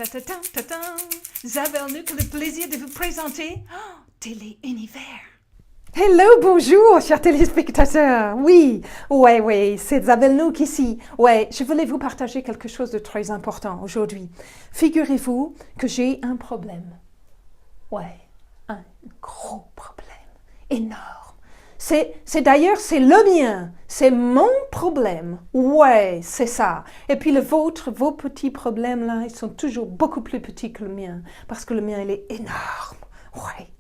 Ta-ta-ta, ta-ta. Zabel Nuc, le plaisir de vous présenter Télé Univers. Hello, bonjour, chers téléspectateurs. Oui, c'est Zabel Nuc ici. Ouais, je voulais vous partager quelque chose de très important aujourd'hui. Figurez-vous que j'ai un problème. Ouais, un gros problème. Énorme. C'est d'ailleurs, c'est le mien. C'est mon problème. Ouais, c'est ça. Et puis le vôtre, vos petits problèmes là, ils sont toujours beaucoup plus petits que le mien. Parce que le mien, il est énorme. Ouais.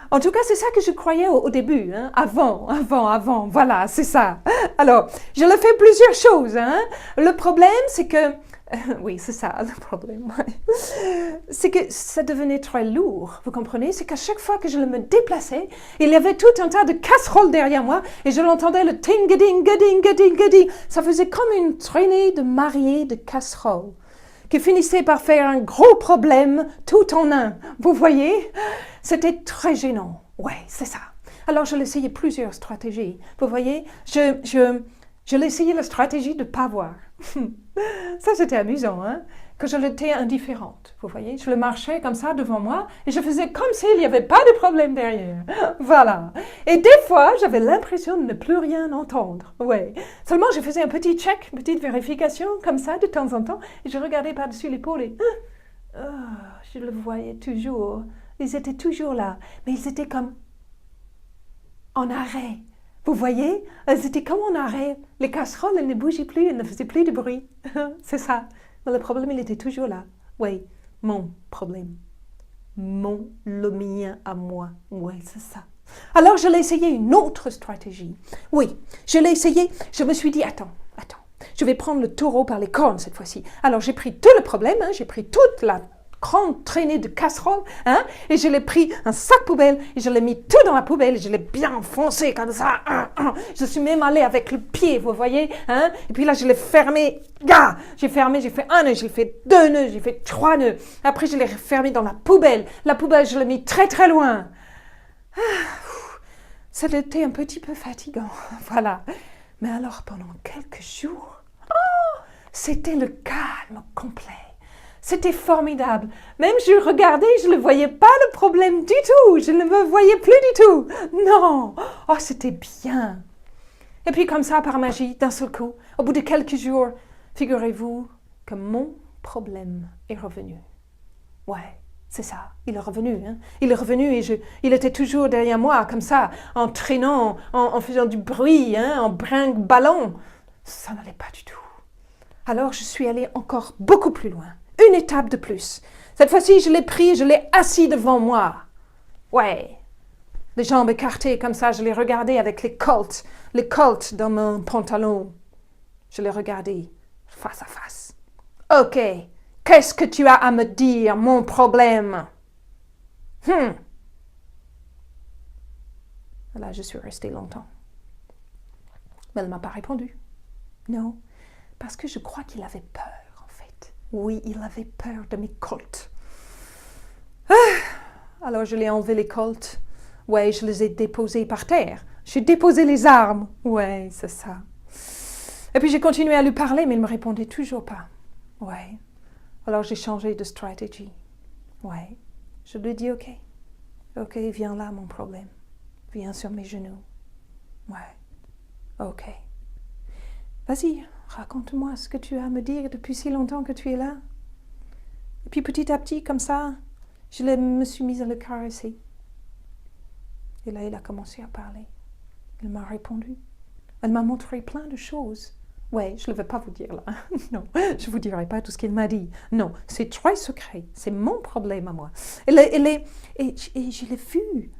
En tout cas, c'est ça que je croyais au début, hein? Avant, voilà, c'est ça. Alors, je le fais plusieurs choses, hein? Le problème, c'est que... oui, c'est ça, le problème, ouais. C'est que ça devenait très lourd, vous comprenez? C'est qu'à chaque fois que je me déplaçais, il y avait tout un tas de casseroles derrière moi et je l'entendais le ting-a-ding-a-ding-a-ding-a-ding. Ça faisait comme une traînée de mariés de casseroles qui finissait par faire un gros problème tout en un. Vous voyez? C'était très gênant. Ouais, c'est ça. Alors, je l'essayais plusieurs stratégies. Vous voyez? Je l'essayais la stratégie de ne pas voir. Ça, c'était amusant, hein? Que je l'étais indifférente. Vous voyez? Je le marchais comme ça devant moi et je faisais comme s'il n'y avait pas de problème derrière. Voilà. Et des fois, j'avais l'impression de ne plus rien entendre. Ouais. Seulement, je faisais un petit check, une petite vérification comme ça de temps en temps et je regardais par-dessus l'épaule et je le voyais toujours. Ils étaient toujours là, mais ils étaient comme en arrêt. Vous voyez? Elles étaient comme en arrêt. Les casseroles, elles ne bougeaient plus, elles ne faisaient plus de bruit. C'est ça. Mais le problème, il était toujours là. Oui, mon problème. Le mien à moi. Oui, c'est ça. Alors, je l'ai essayé une autre stratégie. Oui, je l'ai essayé. Je me suis dit, attends. Je vais prendre le taureau par les cornes cette fois-ci. Alors, j'ai pris tout le problème, hein, j'ai pris toute la grande traînée de casseroles, hein, et je l'ai pris un sac poubelle, et je l'ai mis tout dans la poubelle, et je l'ai bien enfoncé comme ça. Je suis même allée avec le pied, vous voyez, hein, et puis là, je l'ai fermé. J'ai fermé, j'ai fait un nœud, j'ai fait 2 nœuds, j'ai fait 3 nœuds. Après, je l'ai fermé dans la poubelle. La poubelle, je l'ai mis très, très loin. C'était un petit peu fatigant, voilà. Mais alors, pendant quelques jours, c'était le calme complet. C'était formidable. Même je regardais, je ne voyais pas le problème du tout. Je ne me voyais plus du tout. Non. Oh, c'était bien. Et puis comme ça, par magie, d'un seul coup, au bout de quelques jours, figurez-vous que mon problème est revenu. Ouais, c'est ça. Il est revenu. Hein? Il est revenu et il était toujours derrière moi, comme ça, en traînant, en faisant du bruit, hein, en brinque-ballon. Ça n'allait pas du tout. Alors, je suis allée encore beaucoup plus loin. Une étape de plus. Cette fois-ci, je l'ai pris et je l'ai assis devant moi. Ouais. Les jambes écartées comme ça, je l'ai regardé avec les colts dans mon pantalon. Je l'ai regardé face à face. Ok, qu'est-ce que tu as à me dire, mon problème? Là, je suis restée longtemps. Mais elle ne m'a pas répondu. Non, parce que je crois qu'il avait peur. Oui, il avait peur de mes colts. Alors, je l'ai enlevé les colts. Ouais, je les ai déposés par terre. J'ai déposé les armes. Ouais, c'est ça. Et puis, j'ai continué à lui parler, mais il ne me répondait toujours pas. Ouais. Alors, j'ai changé de stratégie. Ouais. Je lui ai dit, OK. OK, viens là, mon problème. Viens sur mes genoux. Ouais. OK. Vas-y. Raconte-moi ce que tu as à me dire depuis si longtemps que tu es là. Et puis petit à petit, comme ça, me suis mise à le caresser. Et là, il a commencé à parler. Il m'a répondu. Elle m'a montré plein de choses. Ouais, je ne vais pas vous dire là. Non, je ne vous dirai pas tout ce qu'il m'a dit. Non, c'est très secret. C'est mon problème à moi. Et je l'ai vu.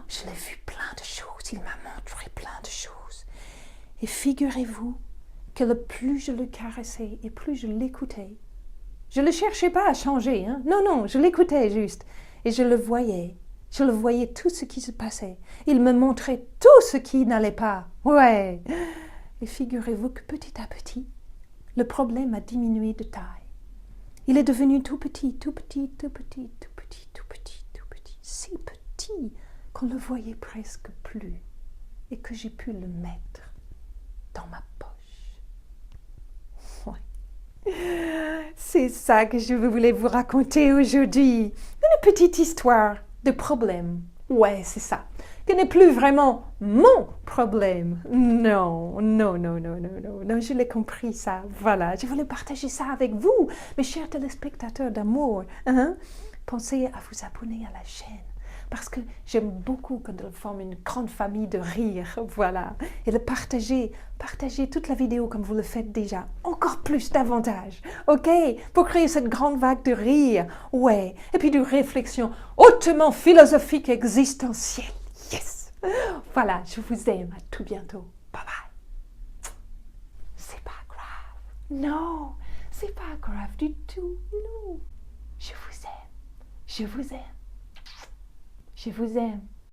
Je l'ai vu plein de choses. Il m'a montré plein de choses. Et figurez-vous que le plus je le caressais et plus je l'écoutais. Je ne cherchais pas à changer. Hein? Non, je l'écoutais juste. Et je le voyais. Je le voyais tout ce qui se passait. Il me montrait tout ce qui n'allait pas. Ouais. Et figurez-vous que petit à petit, le problème a diminué de taille. Il est devenu tout petit. Si petit qu'on ne le voyait presque plus. Et que j'ai pu le mettre dans ma poche. C'est ça que je voulais vous raconter aujourd'hui. Une petite histoire de problème. Ouais, c'est ça. Ce n'est plus vraiment mon problème. Non, non, non, non, non, non, non, je l'ai compris ça. Voilà, je voulais partager ça avec vous, mes chers téléspectateurs d'amour. Hein? Pensez à vous abonner à la chaîne. Parce que j'aime beaucoup quand on forme une grande famille de rire, voilà. Et le partager toute la vidéo comme vous le faites déjà, encore plus, davantage, ok? Pour créer cette grande vague de rire, ouais. Et puis de réflexion hautement philosophique et existentielle, yes! Voilà, je vous aime, à tout bientôt, bye bye. C'est pas grave, non, c'est pas grave du tout, non. Je vous aime, je vous aime. Je vous aime.